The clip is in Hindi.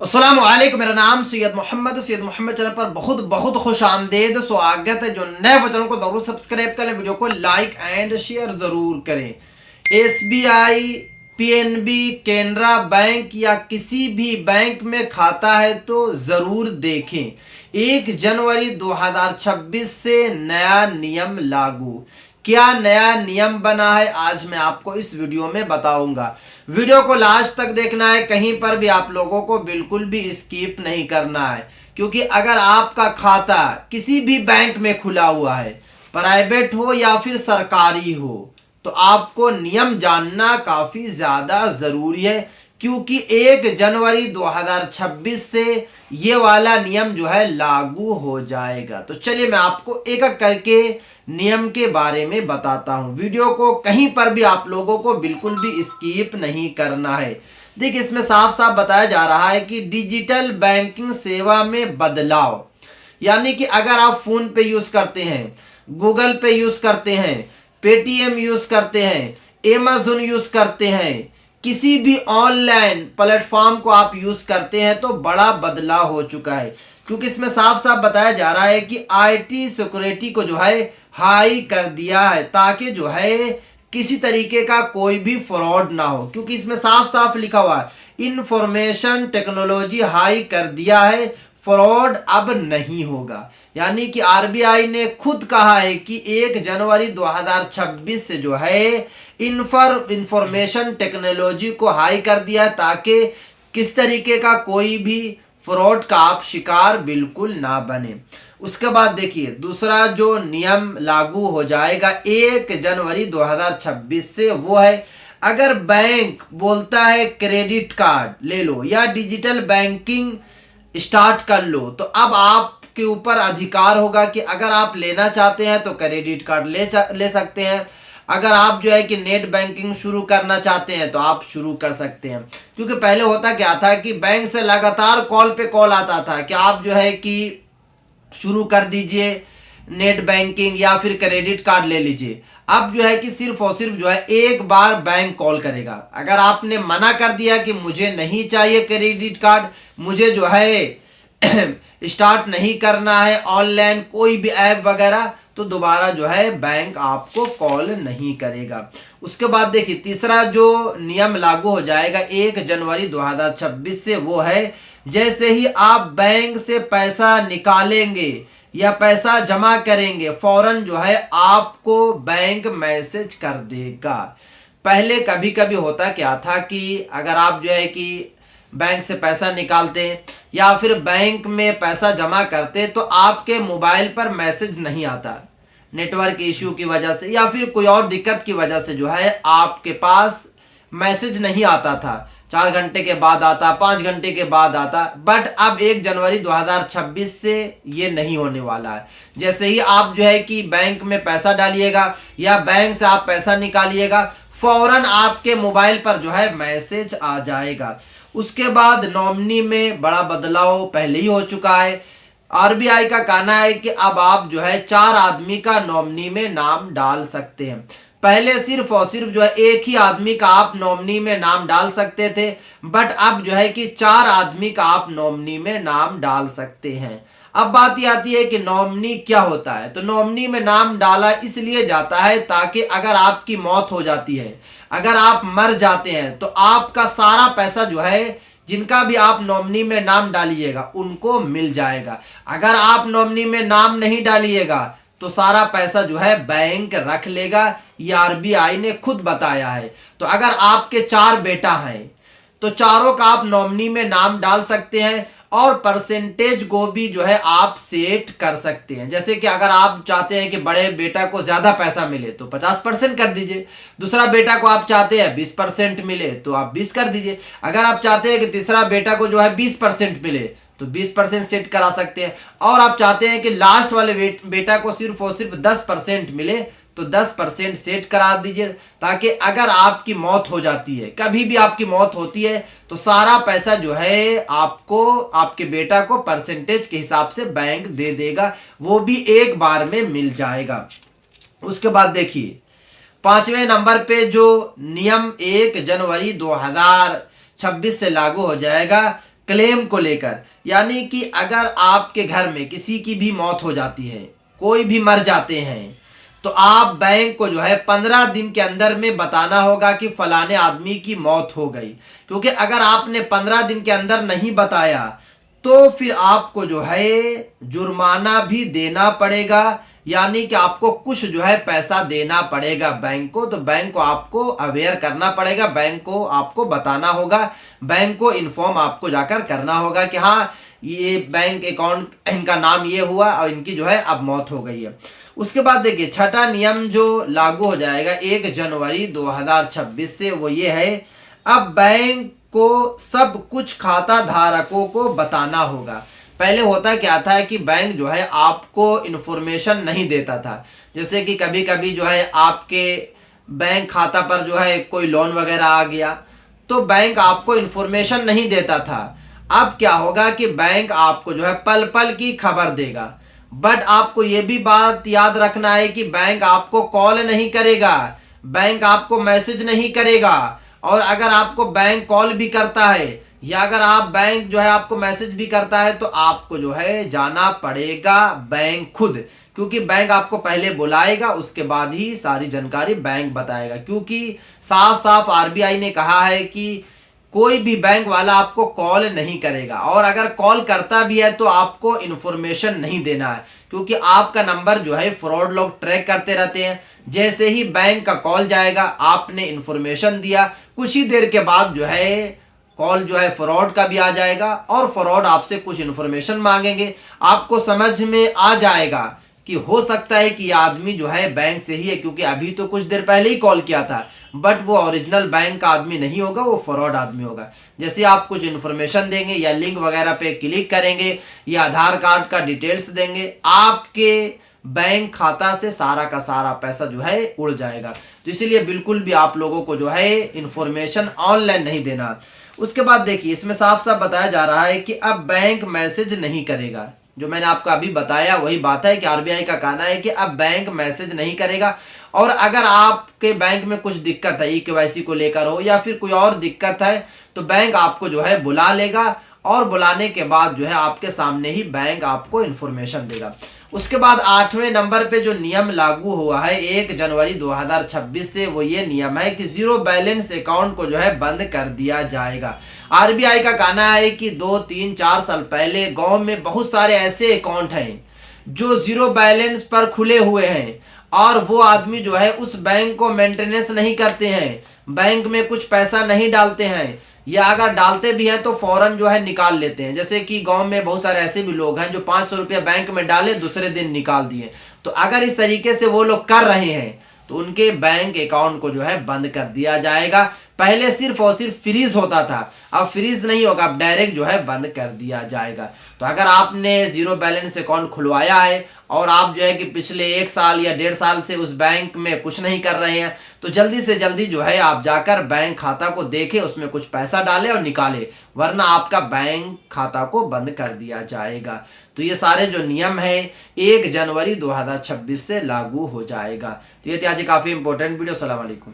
अस्सलाम वालेकुम। मेरा नाम सैयद मोहम्मद चैनल पर बहुत बहुत खुश आमदेद स्वागत है। जो नए चैनल को जरूर सब्सक्राइब करें, वीडियो को लाइक एंड शेयर जरूर करें। एसबीआई, पीएनबी, केनरा बैंक या किसी भी बैंक में खाता है तो जरूर देखें। 1 जनवरी 2026 से नया नियम लागू। क्या नया नियम बना है आज मैं आपको इस वीडियो में बताऊंगा। वीडियो को लास्ट तक देखना है, कहीं पर भी आप लोगों को बिल्कुल भी स्किप नहीं करना है, क्योंकि अगर आपका खाता किसी भी बैंक में खुला हुआ है, प्राइवेट हो या फिर सरकारी हो, तो आपको नियम जानना काफी ज्यादा जरूरी है, क्योंकि 1 जनवरी 2026 से ये वाला नियम जो है लागू हो जाएगा। तो चलिए मैं आपको एक एक करके नियम के बारे में बताता हूं। वीडियो को कहीं पर भी आप लोगों को बिल्कुल भी स्किप नहीं करना है। देखिए, इसमें साफ साफ बताया जा रहा है कि डिजिटल बैंकिंग सेवा में बदलाव, यानी कि अगर आप फोन पे यूज करते हैं, गूगल पे यूज करते हैं, पेटीएम यूज करते हैं, अमेज़न यूज करते हैं, किसी भी ऑनलाइन प्लेटफॉर्म को आप यूज करते हैं, तो बड़ा बदलाव हो चुका है। क्योंकि इसमें साफ साफ बताया जा रहा है कि आईटी सिक्योरिटी को जो है हाई कर दिया है, ताकि जो है किसी तरीके का कोई भी फ्रॉड ना हो। क्योंकि इसमें साफ साफ लिखा हुआ है इंफॉर्मेशन टेक्नोलॉजी हाई कर दिया है, फ्रॉड अब नहीं होगा। यानी कि आरबीआई ने खुद कहा है कि 1 जनवरी 2026 से जो है इंफॉर्मेशन टेक्नोलॉजी को हाई कर दिया है, ताकि किस तरीके का कोई भी फ्रॉड का आप शिकार बिल्कुल ना बने। उसके बाद देखिए, दूसरा जो नियम लागू हो जाएगा 1 जनवरी 2026 से, वो है अगर बैंक बोलता है क्रेडिट कार्ड ले लो या डिजिटल बैंकिंग स्टार्ट कर लो, तो अब आपके ऊपर अधिकार होगा कि अगर आप लेना चाहते हैं तो क्रेडिट कार्ड ले सकते हैं। अगर आप जो है कि नेट बैंकिंग शुरू करना चाहते हैं तो आप शुरू कर सकते हैं। क्योंकि पहले होता क्या था कि बैंक से लगातार कॉल पे कॉल आता था कि आप जो है कि शुरू कर दीजिए नेट बैंकिंग या फिर क्रेडिट कार्ड ले लीजिए। अब जो है कि सिर्फ और सिर्फ जो है एक बार बैंक कॉल करेगा। अगर आपने मना कर दिया कि मुझे नहीं चाहिए क्रेडिट कार्ड, मुझे जो है स्टार्ट नहीं करना है ऑनलाइन कोई भी ऐप वगैरह, तो दोबारा जो है बैंक आपको कॉल नहीं करेगा। उसके बाद देखिए, तीसरा जो नियम लागू हो जाएगा 1 जनवरी 2026 से, वो है जैसे ही आप बैंक से पैसा निकालेंगे या पैसा जमा करेंगे, फौरन जो है आपको बैंक मैसेज कर देगा। पहले कभी कभी होता क्या था कि अगर आप जो है कि बैंक से पैसा निकालते या फिर बैंक में पैसा जमा करते, तो आपके मोबाइल पर मैसेज नहीं आता, नेटवर्क इश्यू की वजह से या फिर कोई और दिक्कत की वजह से जो है आपके पास मैसेज नहीं आता था। 4 घंटे के बाद आता, 5 घंटे के बाद आता। बट अब 1 जनवरी 2026 से ये नहीं होने वाला है। जैसे ही आप जो है कि बैंक में पैसा डालिएगा या बैंक से आप पैसा निकालिएगा, फौरन आपके मोबाइल पर जो है मैसेज आ जाएगा। उसके बाद नॉमिनी में बड़ा बदलाव पहले ही हो चुका है। आरबीआई का कहना है कि अब आप जो है 4 आदमी का नॉमिनी में नाम डाल सकते हैं। पहले सिर्फ और सिर्फ जो है एक ही आदमी का आप नॉमिनी में नाम डाल सकते थे, बट अब जो है कि 4 आदमी का आप नॉमिनी में नाम डाल सकते हैं। अब बात ये आती है कि नॉमिनी क्या होता है। तो नॉमिनी में नाम डाला इसलिए जाता है ताकि अगर आपकी मौत हो जाती है, अगर आप मर जाते हैं, तो आपका सारा पैसा जो है जिनका भी आप नॉमिनी में नाम डालिएगा उनको मिल जाएगा। अगर आप नॉमिनी में नाम नहीं डालिएगा तो सारा पैसा जो है बैंक रख लेगा। ये आरबीआई ने खुद बताया है। तो अगर आपके 4 बेटा हैं तो चारों का आप नॉमिनी में नाम डाल सकते हैं और परसेंटेज को भी जो है आप सेट कर सकते हैं। जैसे कि अगर आप चाहते हैं कि बड़े बेटा को ज्यादा पैसा मिले तो 50% कर दीजिए। दूसरा बेटा को आप चाहते हैं 20% मिले तो आप 20 कर दीजिए। अगर आप चाहते हैं कि तीसरा बेटा को जो है 20% मिले तो 20% सेट करा सकते हैं। और आप चाहते हैं कि लास्ट वाले बेटा को सिर्फ और सिर्फ 10% मिले तो 10% सेट करा दीजिए, ताकि अगर आपकी मौत हो जाती है, कभी भी आपकी मौत होती है, तो सारा पैसा जो है आपको, आपके बेटा को परसेंटेज के हिसाब से बैंक दे देगा, वो भी एक बार में मिल जाएगा। उसके बाद देखिए, 5वें नंबर पे जो नियम 1 जनवरी 2026 से लागू हो जाएगा क्लेम को लेकर, यानी कि अगर आपके घर में किसी की भी मौत हो जाती है, कोई भी मर जाते हैं, तो आप बैंक को जो है 15 दिन के अंदर में बताना होगा कि फलाने आदमी की मौत हो गई। क्योंकि अगर आपने 15 दिन के अंदर नहीं बताया तो फिर आपको जो है जुर्माना भी देना पड़ेगा, यानी कि आपको कुछ जो है पैसा देना पड़ेगा बैंक को। तो बैंक को आपको अवेयर करना पड़ेगा, बैंक को आपको बताना होगा, बैंक को इन्फॉर्म आपको जाकर करना होगा कि हाँ ये बैंक अकाउंट इनका नाम ये हुआ और इनकी जो है अब मौत हो गई है। उसके बाद देखिए छठा नियम जो लागू हो जाएगा 1 जनवरी 2026 से, वो ये है अब बैंक को सब कुछ खाता धारकों को बताना होगा। पहले होता क्या था कि बैंक जो है आपको इन्फॉर्मेशन नहीं देता था, जैसे कि कभी कभी जो है आपके बैंक खाता पर जो है कोई लोन वगैरह आ गया तो बैंक आपको इन्फॉर्मेशन नहीं देता था। अब क्या होगा कि बैंक आपको जो है पल पल की खबर देगा। बट आपको ये भी बात याद रखना है कि बैंक आपको कॉल नहीं करेगा, बैंक आपको मैसेज नहीं करेगा, और अगर आपको बैंक कॉल भी करता है या अगर आप बैंक जो है आपको मैसेज भी करता है तो आपको जो है जाना पड़ेगा बैंक खुद, क्योंकि बैंक आपको पहले बुलाएगा उसके बाद ही सारी जानकारी बैंक बताएगा। क्योंकि साफ साफ आरबीआई ने कहा है कि कोई भी बैंक वाला आपको कॉल नहीं करेगा, और अगर कॉल करता भी है तो आपको इन्फॉर्मेशन नहीं देना है, क्योंकि आपका नंबर जो है फ्रॉड लोग ट्रैक करते रहते हैं। जैसे ही बैंक का कॉल जाएगा, आपने इन्फॉर्मेशन दिया, कुछ ही देर के बाद जो है कॉल जो है फ्रॉड का भी आ जाएगा और फ्रॉड आपसे कुछ इन्फॉर्मेशन मांगेंगे। आपको समझ में आ जाएगा कि हो सकता है कि ये आदमी जो है बैंक से ही है, क्योंकि अभी तो कुछ देर पहले ही कॉल किया था, बट वो ओरिजिनल बैंक का आदमी नहीं होगा, वो फ्रॉड आदमी होगा। जैसे आप कुछ इन्फॉर्मेशन देंगे या लिंक वगैरह पे क्लिक करेंगे या आधार कार्ड का डिटेल्स देंगे, आपके बैंक खाता से सारा का सारा पैसा जो है उड़ जाएगा। तो इसीलिए बिल्कुल भी आप लोगों को जो है इन्फॉर्मेशन ऑनलाइन नहीं देना। उसके बाद देखिए इसमें साफ साफ बताया जा रहा है कि अब बैंक मैसेज नहीं करेगा। जो मैंने आपको अभी बताया वही बात है कि आरबीआई का कहना है कि अब बैंक मैसेज नहीं करेगा, और अगर आपके बैंक में कुछ दिक्कत है ईकेवाईसी को लेकर हो या फिर कोई और दिक्कत है तो बैंक आपको जो है बुला लेगा, और बुलाने के बाद जो है आपके सामने ही बैंक आपको इन्फॉर्मेशन देगा। उसके बाद 8वें नंबर पे जो नियम लागू हुआ है 1 जनवरी 2026 से, वो ये नियम है कि जीरो बैलेंस अकाउंट को जो है बंद कर दिया जाएगा। आरबीआई का कहना है कि 2, 3, 4 साल पहले गांव में बहुत सारे ऐसे अकाउंट हैं जो जीरो बैलेंस पर खुले हुए हैं, और वो आदमी जो है उस बैंक को मेंटेनेंस नहीं करते हैं, बैंक में कुछ पैसा नहीं डालते हैं, या अगर डालते भी हैं तो फौरन जो है निकाल लेते हैं। जैसे कि गांव में बहुत सारे ऐसे भी लोग हैं जो 500 रुपया बैंक में डाले दूसरे दिन निकाल दिए। तो अगर इस तरीके से वो लोग कर रहे हैं तो उनके बैंक अकाउंट को जो है बंद कर दिया जाएगा। पहले सिर्फ और सिर्फ फ्रीज होता था, अब फ्रीज नहीं होगा, अब डायरेक्ट जो है बंद कर दिया जाएगा। तो अगर आपने जीरो बैलेंस अकाउंट खुलवाया है और आप जो है कि पिछले 1 साल या 1.5 साल से उस बैंक में कुछ नहीं कर रहे हैं, तो जल्दी से जल्दी जो है आप जाकर बैंक खाता को देखें, उसमें कुछ पैसा डालें और निकालें, वरना आपका बैंक खाता को बंद कर दिया जाएगा। तो ये सारे जो नियम है 1 जनवरी 2026 से लागू हो जाएगा। तो ये थी आज काफ़ी इंपॉर्टेंट वीडियो। सलाम अलैकुम।